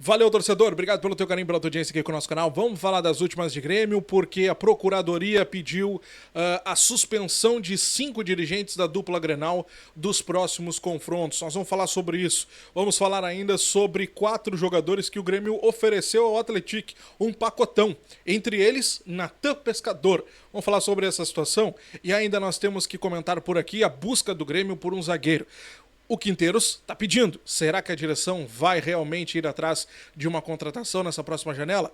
Valeu, torcedor. Obrigado pelo teu carinho, pela tua audiência aqui com o nosso canal. Vamos falar das últimas de Grêmio, porque a Procuradoria pediu a suspensão de 5 dirigentes da dupla Grenal dos próximos confrontos. Nós vamos falar sobre isso. Vamos falar ainda sobre 4 jogadores que o Grêmio ofereceu ao Atlético, um pacotão. Entre eles, Natan Pescador. Vamos falar sobre essa situação e ainda nós temos que comentar por aqui a busca do Grêmio por um zagueiro. O Quinteiros está pedindo. Será que a direção vai realmente ir atrás de uma contratação nessa próxima janela?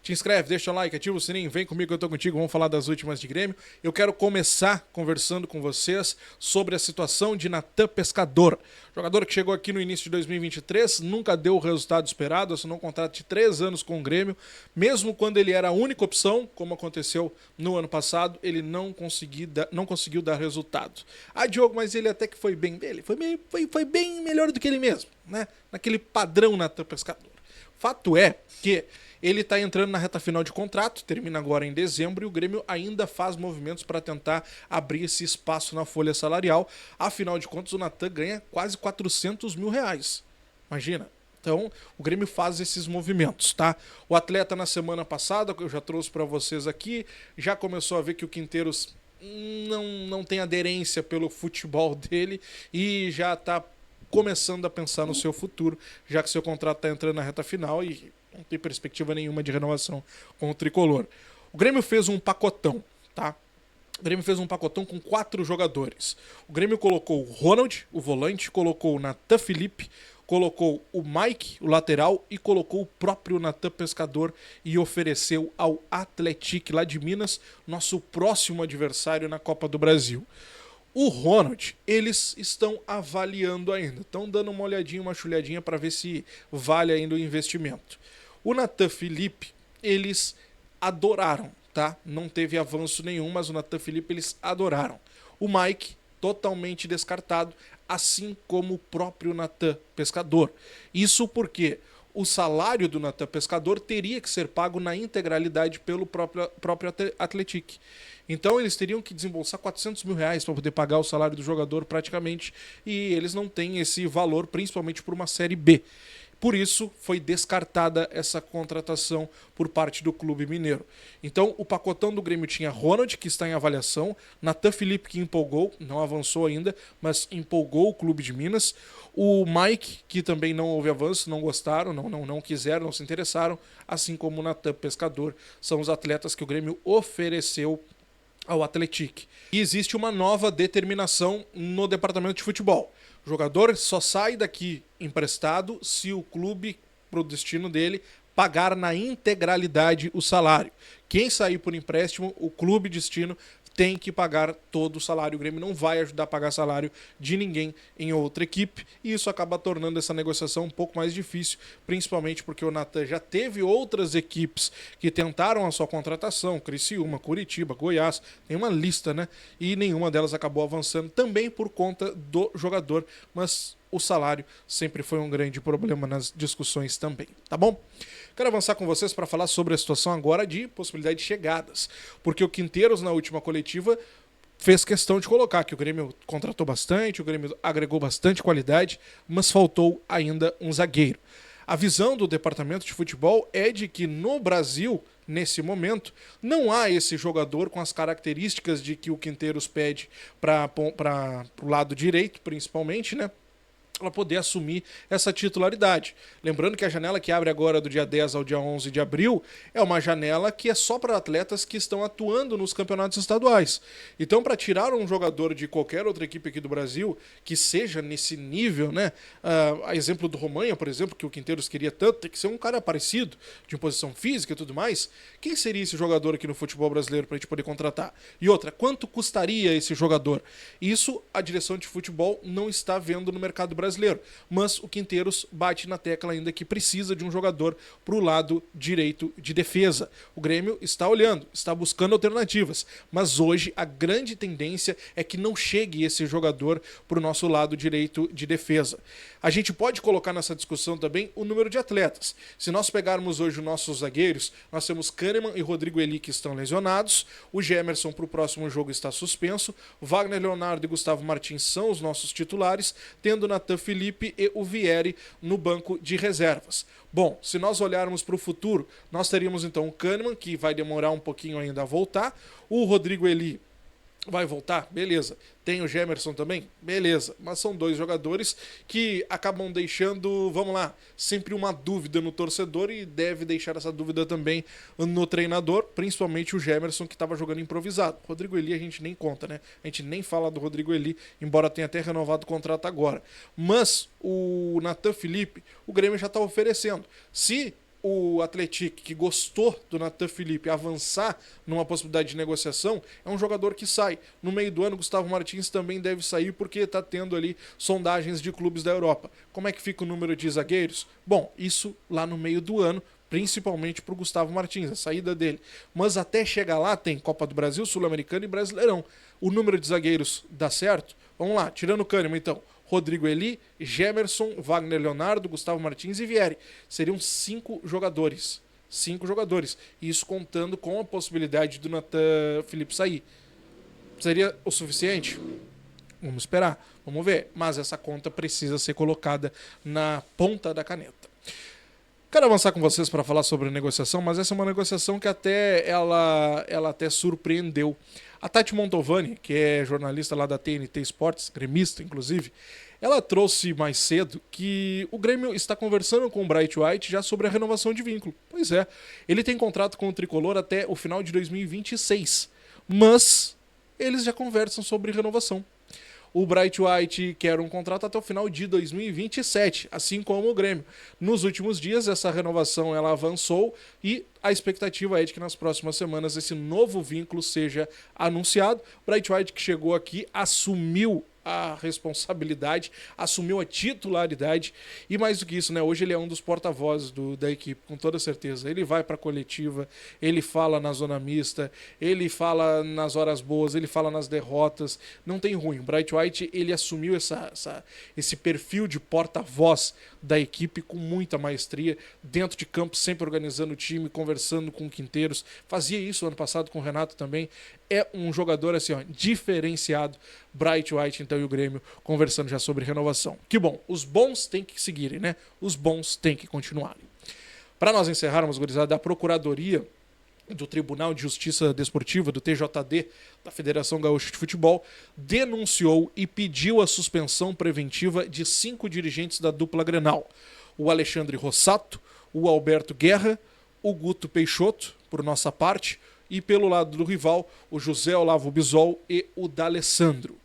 Te inscreve, deixa o like, ativa o sininho, vem comigo que eu tô contigo, vamos falar das últimas de Grêmio. Eu quero começar conversando com vocês sobre a situação de Natan Pescador. Jogador que chegou aqui no início de 2023, nunca deu o resultado esperado, assinou um contrato de 3 anos com o Grêmio. Mesmo quando ele era a única opção, como aconteceu no ano passado, ele não conseguiu dar resultado. Ah, Diogo, mas ele até que foi bem dele, foi bem melhor do que ele mesmo, né? Naquele padrão Natan Pescador. Fato é que ele está entrando na reta final de contrato, termina agora em dezembro, e o Grêmio ainda faz movimentos para tentar abrir esse espaço na folha salarial. Afinal de contas, o Natan ganha quase 400 mil reais. Imagina. Então, o Grêmio faz esses movimentos, tá? O atleta, na semana passada, que eu já trouxe para vocês aqui, já começou a ver que o Quinteiros não tem aderência pelo futebol dele e já está começando a pensar no seu futuro, já que seu contrato está entrando na reta final e não tem perspectiva nenhuma de renovação com o tricolor. O Grêmio fez um pacotão, tá? O Grêmio fez um pacotão com 4 jogadores. O Grêmio colocou o Ronald, o volante, colocou o Natan Felipe, colocou o Mike, o lateral, e colocou o próprio Natan Pescador e ofereceu ao Atlético lá de Minas, nosso próximo adversário na Copa do Brasil. O Ronald, eles estão avaliando ainda, estão dando uma olhadinha, uma chulhadinha para ver se vale ainda o investimento. O Natan Felipe, eles adoraram, tá? Não teve avanço nenhum, mas o Natan Felipe eles adoraram. O Mike, totalmente descartado, assim como o próprio Natan Pescador. Isso porque o salário do Natan Pescador teria que ser pago na integralidade pelo próprio Atlético. Então eles teriam que desembolsar 400 mil reais para poder pagar o salário do jogador praticamente, e eles não têm esse valor, principalmente por uma Série B. Por isso, foi descartada essa contratação por parte do clube mineiro. Então, o pacotão do Grêmio tinha Ronald, que está em avaliação, Natan Felipe, que empolgou, não avançou ainda, mas empolgou o clube de Minas, o Mike, que também não houve avanço, não gostaram, não quiseram, não se interessaram, assim como o Natan Pescador, são os atletas que o Grêmio ofereceu ao Atlético. E existe uma nova determinação no departamento de futebol. O jogador só sai daqui emprestado se o clube, pro destino dele, pagar na integralidade o salário. Quem sair por empréstimo, o clube destino tem que pagar todo o salário. O Grêmio não vai ajudar a pagar salário de ninguém em outra equipe, e isso acaba tornando essa negociação um pouco mais difícil, principalmente porque o Natan já teve outras equipes que tentaram a sua contratação, Criciúma, Curitiba, Goiás, tem uma lista, né? E nenhuma delas acabou avançando, também por conta do jogador, mas o salário sempre foi um grande problema nas discussões também, tá bom? Quero avançar com vocês para falar sobre a situação agora de possibilidade de chegadas, porque o Quinteiros, na última coletiva, fez questão de colocar que o Grêmio contratou bastante, o Grêmio agregou bastante qualidade, mas faltou ainda um zagueiro. A visão do departamento de futebol é de que no Brasil, nesse momento, não há esse jogador com as características de que o Quinteiros pede para o lado direito, principalmente, né? Para poder assumir essa titularidade. Lembrando que a janela que abre agora do dia 10 ao dia 11 de abril é uma janela que é só para atletas que estão atuando nos campeonatos estaduais. Então, para tirar um jogador de qualquer outra equipe aqui do Brasil que seja nesse nível, né? A exemplo do Romanha, por exemplo, que o Quinteiros queria tanto, tem que ser um cara parecido, de posição física e tudo mais. Quem seria esse jogador aqui no futebol brasileiro para a gente poder contratar? E outra, quanto custaria esse jogador? Isso a direção de futebol não está vendo no mercado brasileiro, mas o Quinteiros bate na tecla ainda que precisa de um jogador para o lado direito de defesa. O Grêmio está olhando, está buscando alternativas, mas hoje a grande tendência é que não chegue esse jogador para o nosso lado direito de defesa. A gente pode colocar nessa discussão também o número de atletas. Se nós pegarmos hoje os nossos zagueiros, nós temos Kahneman e Rodrigo Eli que estão lesionados, o Gemerson para o próximo jogo está suspenso, Wagner Leonardo e Gustavo Martins são os nossos titulares, tendo Natan Natan Felipe e o Vieri no banco de reservas. Bom, se nós olharmos para o futuro, nós teríamos então o Kahneman, que vai demorar um pouquinho ainda a voltar, o Rodrigo Eli vai voltar? Beleza. Tem o Gemerson também? Beleza. Mas são dois jogadores que acabam deixando, vamos lá, sempre uma dúvida no torcedor e deve deixar essa dúvida também no treinador, principalmente o Gemerson, que estava jogando improvisado. Rodrigo Eli a gente nem conta, né? A gente nem fala do Rodrigo Eli, embora tenha até renovado o contrato agora. Mas o Natan Felipe, o Grêmio já está oferecendo. Se o Atlético, que gostou do Natan Felipe, avançar numa possibilidade de negociação, é um jogador que sai. No meio do ano, Gustavo Martins também deve sair porque está tendo ali sondagens de clubes da Europa. Como é que fica o número de zagueiros? Bom, isso lá no meio do ano, principalmente para o Gustavo Martins, a saída dele. Mas até chegar lá tem Copa do Brasil, Sul-Americano e Brasileirão. O número de zagueiros dá certo? Vamos lá, tirando o Kahneman então. Rodrigo Eli, Gemerson, Wagner Leonardo, Gustavo Martins e Vieri. Seriam 5 jogadores. 5 jogadores. Isso contando com a possibilidade do Natan Felipe sair. Seria o suficiente? Vamos esperar, vamos ver. Mas essa conta precisa ser colocada na ponta da caneta. Quero avançar com vocês para falar sobre a negociação, mas essa é uma negociação que até ela até surpreendeu. A Tati Montovani, que é jornalista lá da TNT Esportes, gremista inclusive, ela trouxe mais cedo que o Grêmio está conversando com o Bright White já sobre a renovação de vínculo. Pois é, ele tem contrato com o Tricolor até o final de 2026, mas eles já conversam sobre renovação. O Bright White quer um contrato até o final de 2027, assim como o Grêmio. Nos últimos dias, essa renovação ela avançou e a expectativa é de que nas próximas semanas esse novo vínculo seja anunciado. Bright White, que chegou aqui, assumiu a responsabilidade, assumiu a titularidade e mais do que isso, né? Hoje ele é um dos porta-vozes da equipe, com toda certeza. Ele vai para a coletiva, ele fala na zona mista, ele fala nas horas boas, ele fala nas derrotas, não tem ruim. O Bright White, ele assumiu esse perfil de porta-voz da equipe com muita maestria, dentro de campo, sempre organizando o time, conversando com Quinteiros, fazia isso ano passado com o Renato também. É um jogador assim, ó, diferenciado. Bright White, então, e o Grêmio conversando já sobre renovação. Que bom, os bons têm que seguirem, né? Os bons têm que continuarem. Para nós encerrarmos, gurizada, a Procuradoria do Tribunal de Justiça Desportiva, do TJD, da Federação Gaúcha de Futebol, denunciou e pediu a suspensão preventiva de 5 dirigentes da dupla Grenal. O Alexandre Rossato, o Alberto Guerra, o Guto Peixoto, por nossa parte, e pelo lado do rival, o José Olavo Bisol e o D'Alessandro.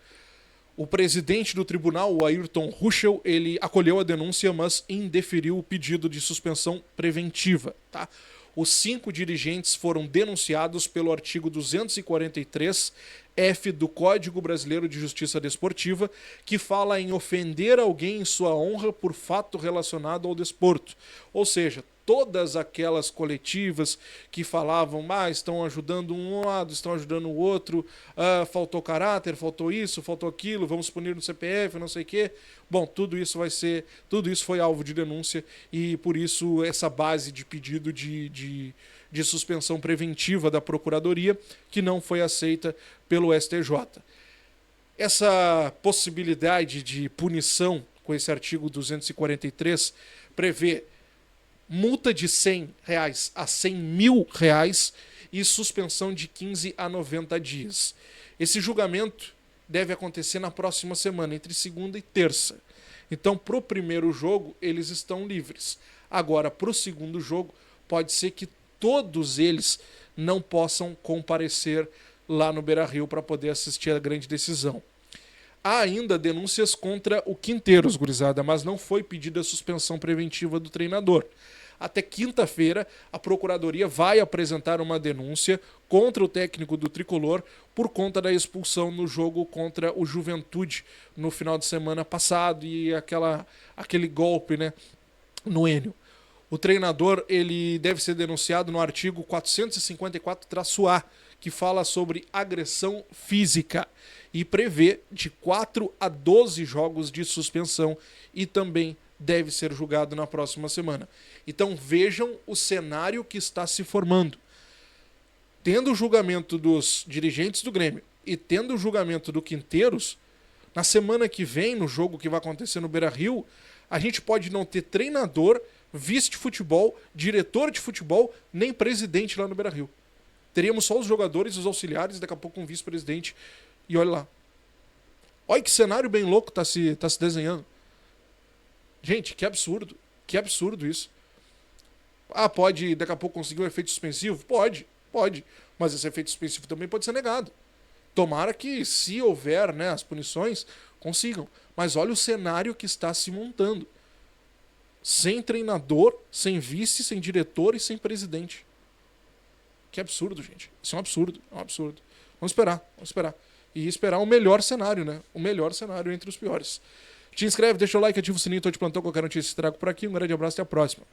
O presidente do tribunal, o Ayrton Ruschel, ele acolheu a denúncia, mas indeferiu o pedido de suspensão preventiva. Tá? Os 5 dirigentes foram denunciados pelo artigo 243-F do Código Brasileiro de Justiça Desportiva, que fala em ofender alguém em sua honra por fato relacionado ao desporto. Ou seja, todas aquelas coletivas que falavam, estão ajudando um lado, estão ajudando o outro, faltou caráter, faltou isso, faltou aquilo, vamos punir no CPF, não sei o quê. Bom, tudo isso foi alvo de denúncia e por isso essa base de pedido de suspensão preventiva da Procuradoria, que não foi aceita pelo STJ. Essa possibilidade de punição com esse artigo 243 prevê multa de R$100 a R$100 mil e suspensão de 15 a 90 dias. Esse julgamento deve acontecer na próxima semana, entre segunda e terça. Então, para o primeiro jogo, eles estão livres. Agora, para o segundo jogo, pode ser que todos eles não possam comparecer lá no Beira-Rio para poder assistir à grande decisão. Há ainda denúncias contra o Quinteiros, gurizada, mas não foi pedida a suspensão preventiva do treinador. Até quinta-feira, a Procuradoria vai apresentar uma denúncia contra o técnico do Tricolor por conta da expulsão no jogo contra o Juventude no final de semana passado e aquele golpe, né, no Enio. O treinador ele deve ser denunciado no artigo 454-A, que fala sobre agressão física e prevê de 4 a 12 jogos de suspensão e também deve ser julgado na próxima semana. Então vejam o cenário que está se formando. Tendo o julgamento dos dirigentes do Grêmio e tendo o julgamento do Quinteiros, Na semana que vem, no jogo que vai acontecer no Beira-Rio, a gente pode não ter treinador, vice de futebol, diretor de futebol, nem presidente lá no Beira-Rio. Teríamos só os jogadores, os auxiliares, daqui a pouco um vice-presidente. E olha lá. Olha que cenário bem louco tá se desenhando. Gente, que absurdo. Que absurdo isso. Ah, pode daqui a pouco conseguir um efeito suspensivo? Pode. Mas esse efeito suspensivo também pode ser negado. Tomara que, se houver, né, as punições, consigam. Mas olha o cenário que está se montando. Sem treinador, sem vice, sem diretor e sem presidente. Que absurdo, gente. Isso é um absurdo. Vamos esperar. E esperar o melhor cenário, né? O melhor cenário entre os piores. Te inscreve, deixa o like, ativa o sininho, tô de plantão, qualquer notícia trago por aqui. Um grande abraço e até a próxima.